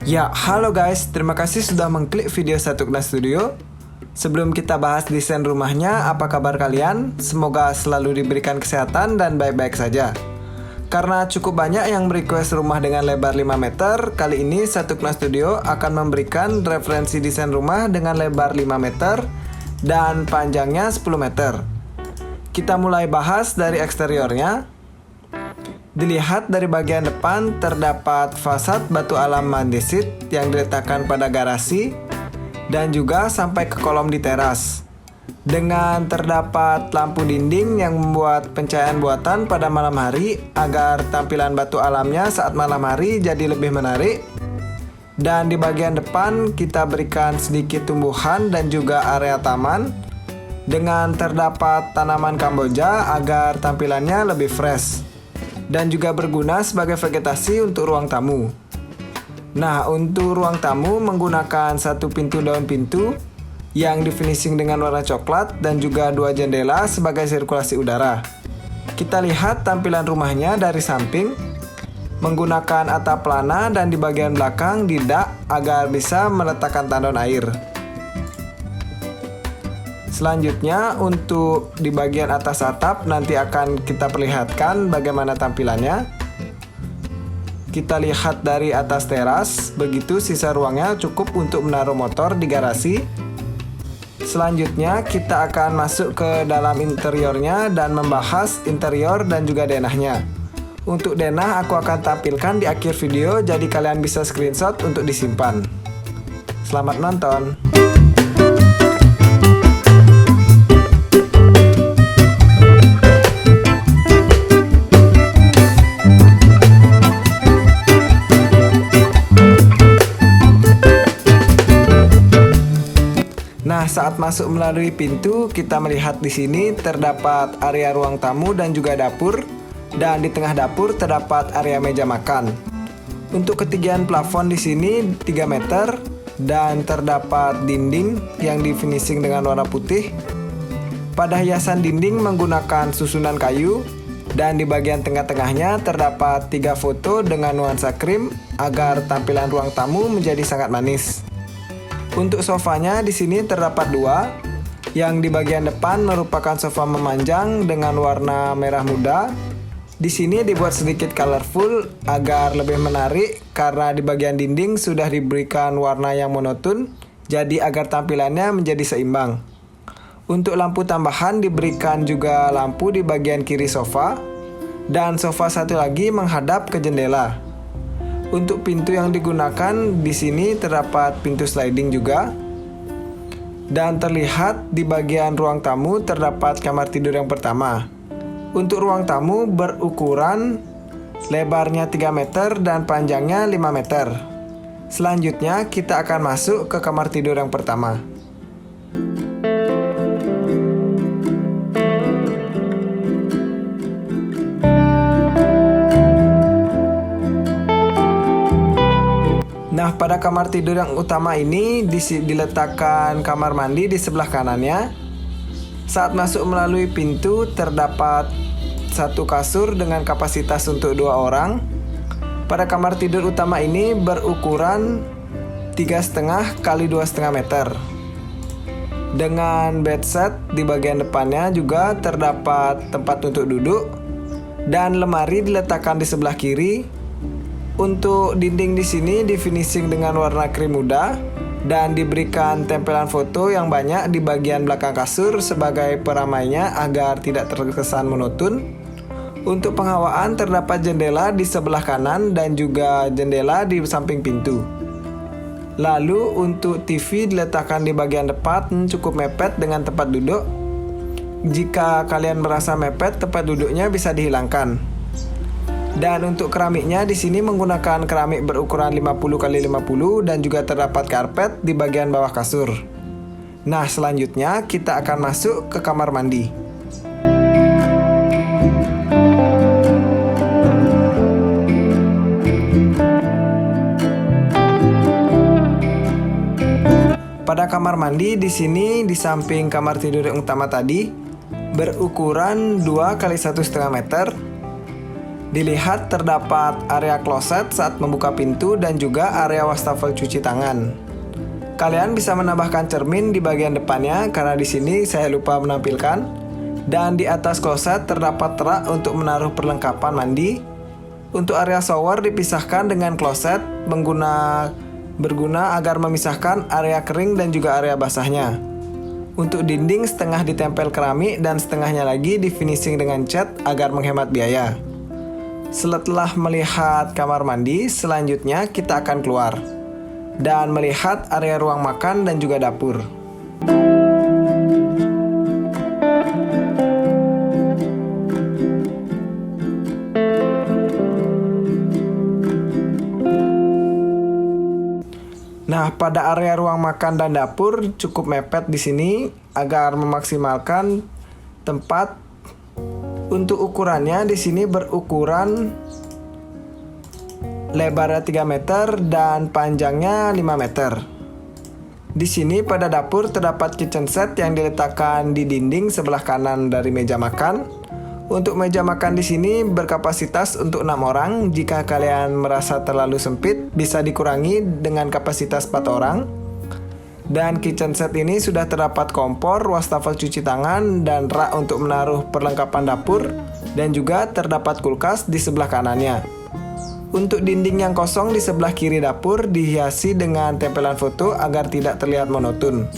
Ya, halo guys, terima kasih sudah mengklik video Satukna Studio. Sebelum kita bahas desain rumahnya, apa kabar kalian? Semoga selalu diberikan kesehatan dan baik-baik saja. Karena cukup banyak yang request rumah dengan lebar 5 meter, kali ini Satukna Studio akan memberikan referensi desain rumah dengan lebar 5 meter dan panjangnya 10 meter. Kita mulai bahas dari eksteriornya. Dilihat dari bagian depan terdapat fasad batu alam andesit yang diletakkan pada garasi dan juga sampai ke kolom di teras. Dengan terdapat lampu dinding yang membuat pencahayaan buatan pada malam hari agar tampilan batu alamnya saat malam hari jadi lebih menarik. Dan di bagian depan kita berikan sedikit tumbuhan dan juga area taman dengan terdapat tanaman Kamboja agar tampilannya lebih fresh. Dan juga berguna sebagai vegetasi untuk ruang tamu. Nah, untuk ruang tamu menggunakan satu pintu daun pintu yang difinishing dengan warna coklat dan juga 2 jendela sebagai sirkulasi udara. Kita lihat tampilan rumahnya dari samping menggunakan atap pelana dan di bagian belakang didak agar bisa meletakkan tandon air. Selanjutnya untuk di bagian atas atap nanti akan kita perlihatkan bagaimana tampilannya. Kita lihat dari atas teras, begitu sisa ruangnya cukup untuk menaruh motor di garasi. Selanjutnya kita akan masuk ke dalam interiornya dan membahas interior dan juga denahnya. Untuk denah aku akan tampilkan di akhir video, jadi kalian bisa screenshot untuk disimpan. Selamat nonton! Nah, saat masuk melalui pintu, kita melihat di sini terdapat area ruang tamu dan juga dapur, dan di tengah dapur terdapat area meja makan. Untuk ketinggian plafon di sini 3 meter dan terdapat dinding yang difinishing dengan warna putih. Pada hiasan dinding menggunakan susunan kayu dan di bagian tengah-tengahnya terdapat 3 foto dengan nuansa krim agar tampilan ruang tamu menjadi sangat manis. Untuk sofanya di sini terdapat 2, yang di bagian depan merupakan sofa memanjang dengan warna merah muda. Di sini dibuat sedikit colorful agar lebih menarik karena di bagian dinding sudah diberikan warna yang monoton, jadi agar tampilannya menjadi seimbang. Untuk lampu tambahan diberikan juga lampu di bagian kiri sofa, dan sofa satu lagi menghadap ke jendela. Untuk pintu yang digunakan di sini terdapat pintu sliding juga. Dan terlihat di bagian ruang tamu terdapat kamar tidur yang pertama. Untuk ruang tamu berukuran lebarnya 3 meter dan panjangnya 5 meter. Selanjutnya kita akan masuk ke kamar tidur yang pertama. Nah, pada kamar tidur yang utama ini diletakkan kamar mandi di sebelah kanannya. Saat masuk melalui pintu terdapat satu kasur dengan kapasitas untuk 2 orang. Pada kamar tidur utama ini berukuran 3,5 kali 2,5 meter. Dengan bedset di bagian depannya juga terdapat tempat untuk duduk dan lemari diletakkan di sebelah kiri. Untuk dinding di sini difinishing dengan warna krim muda dan diberikan tempelan foto yang banyak di bagian belakang kasur sebagai peramainya agar tidak terkesan monoton. Untuk penghawaan terdapat jendela di sebelah kanan dan juga jendela di samping pintu. Lalu untuk TV diletakkan di bagian depan cukup mepet dengan tempat duduk. Jika kalian merasa mepet, tempat duduknya bisa dihilangkan. Dan untuk keramiknya di sini menggunakan keramik berukuran 50 x 50 dan juga terdapat karpet di bagian bawah kasur. Nah, selanjutnya kita akan masuk ke kamar mandi. Pada kamar mandi di sini di samping kamar tidur yang utama tadi berukuran 2 x 1,5 meter. Dilihat terdapat area kloset saat membuka pintu dan juga area wastafel cuci tangan. Kalian bisa menambahkan cermin di bagian depannya karena di sini saya lupa menampilkan. Dan di atas kloset terdapat rak untuk menaruh perlengkapan mandi. Untuk area shower dipisahkan dengan kloset berguna agar memisahkan area kering dan juga area basahnya. Untuk dinding setengah ditempel keramik dan setengahnya lagi di finishing dengan cat agar menghemat biaya. Setelah melihat kamar mandi, selanjutnya kita akan keluar dan melihat area ruang makan dan juga dapur. Nah, pada area ruang makan dan dapur cukup mepet di sini agar memaksimalkan tempat. Untuk ukurannya di sini berukuran lebarnya 3 meter dan panjangnya 5 meter. Di sini pada dapur terdapat kitchen set yang diletakkan di dinding sebelah kanan dari meja makan. Untuk meja makan di sini berkapasitas untuk 6 orang. Jika kalian merasa terlalu sempit, bisa dikurangi dengan kapasitas 4 orang. Dan kitchen set ini sudah terdapat kompor, wastafel cuci tangan, dan rak untuk menaruh perlengkapan dapur. Dan juga terdapat kulkas di sebelah kanannya. Untuk dinding yang kosong di sebelah kiri dapur dihiasi dengan tempelan foto agar tidak terlihat monoton.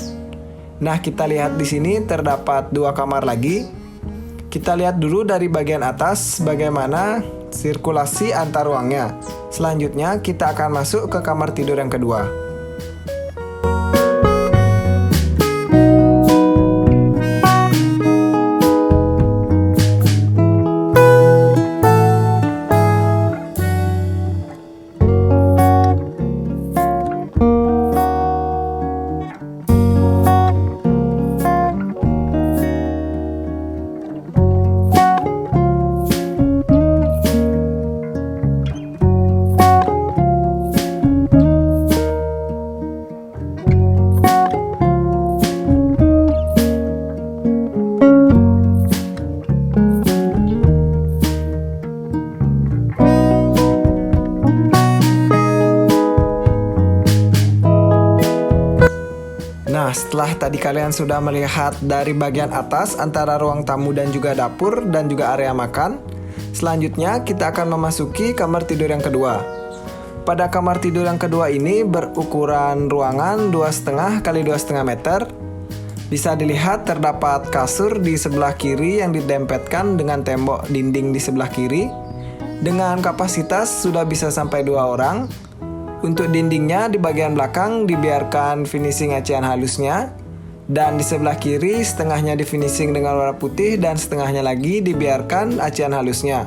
Nah, kita lihat di sini terdapat 2 kamar lagi. Kita lihat dulu dari bagian atas bagaimana sirkulasi antar ruangnya. Selanjutnya kita akan masuk ke kamar tidur yang kedua. Nah, setelah tadi kalian sudah melihat dari bagian atas antara ruang tamu dan juga dapur dan juga area makan, selanjutnya kita akan memasuki kamar tidur yang kedua. Pada kamar tidur yang kedua ini berukuran ruangan 2,5 x 2,5 meter. Bisa dilihat terdapat kasur di sebelah kiri yang didempetkan dengan tembok dinding di sebelah kiri. Dengan kapasitas sudah bisa sampai 2 orang. Untuk dindingnya di bagian belakang dibiarkan finishing acian halusnya. Dan di sebelah kiri setengahnya di finishing dengan warna putih dan setengahnya lagi dibiarkan acian halusnya.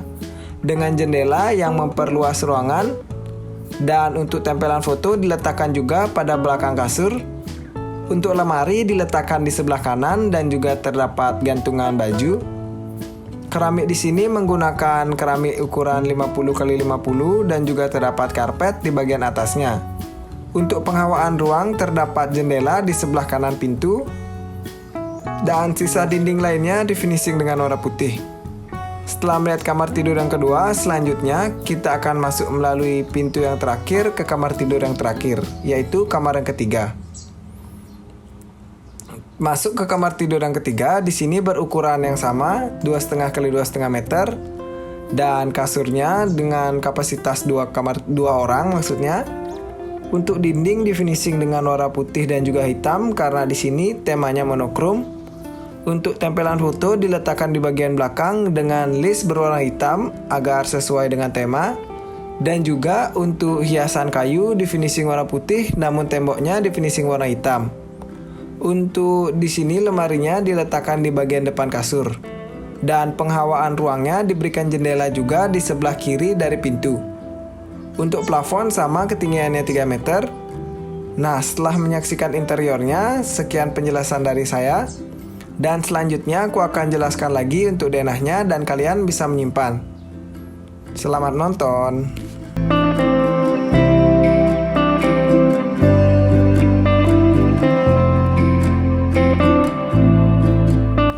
Dengan jendela yang memperluas ruangan. Dan untuk tempelan foto diletakkan juga pada belakang kasur. Untuk lemari diletakkan di sebelah kanan dan juga terdapat gantungan baju. Keramik di sini menggunakan keramik ukuran 50 x 50 dan juga terdapat karpet di bagian atasnya. Untuk penghawaan ruang terdapat jendela di sebelah kanan pintu dan sisa dinding lainnya di finishing dengan warna putih. Setelah melihat kamar tidur yang kedua, selanjutnya kita akan masuk melalui pintu yang terakhir ke kamar tidur yang terakhir, yaitu kamar yang ketiga. Masuk ke kamar tidur yang ketiga, di sini berukuran yang sama, 2,5 x 2,5 meter. Dan kasurnya dengan kapasitas 2 orang maksudnya. Untuk dinding di finishing dengan warna putih dan juga hitam karena di sini temanya monokrom. Untuk tempelan foto diletakkan di bagian belakang dengan list berwarna hitam agar sesuai dengan tema. Dan juga untuk hiasan kayu di finishing warna putih namun temboknya di finishing warna hitam. Untuk di sini lemarinya diletakkan di bagian depan kasur. Dan penghawaan ruangnya diberikan jendela juga di sebelah kiri dari pintu. Untuk plafon sama ketinggiannya 3 meter. Nah, setelah menyaksikan interiornya, sekian penjelasan dari saya. Dan selanjutnya aku akan jelaskan lagi untuk denahnya dan kalian bisa menyimpan. Selamat nonton.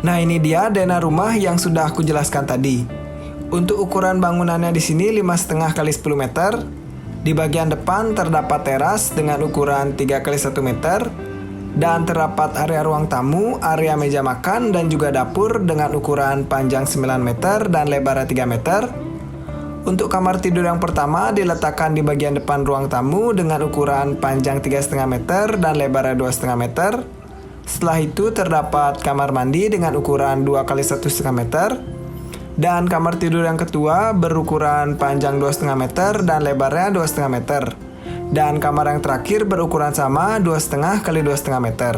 Nah, ini dia denah rumah yang sudah aku jelaskan tadi. Untuk ukuran bangunannya di sini 5,5 kali 10 meter. Di bagian depan terdapat teras dengan ukuran 3 kali 1 meter. Dan terdapat area ruang tamu, area meja makan, dan juga dapur dengan ukuran panjang 9 meter dan lebarnya 3 meter. Untuk kamar tidur yang pertama diletakkan di bagian depan ruang tamu dengan ukuran panjang 3,5 meter dan lebarnya 2,5 meter. Setelah itu terdapat kamar mandi dengan ukuran 2 kali 1,5 meter. Dan kamar tidur yang kedua berukuran panjang 2,5 meter dan lebarnya 2,5 meter. Dan kamar yang terakhir berukuran sama 2,5 kali 2,5 meter.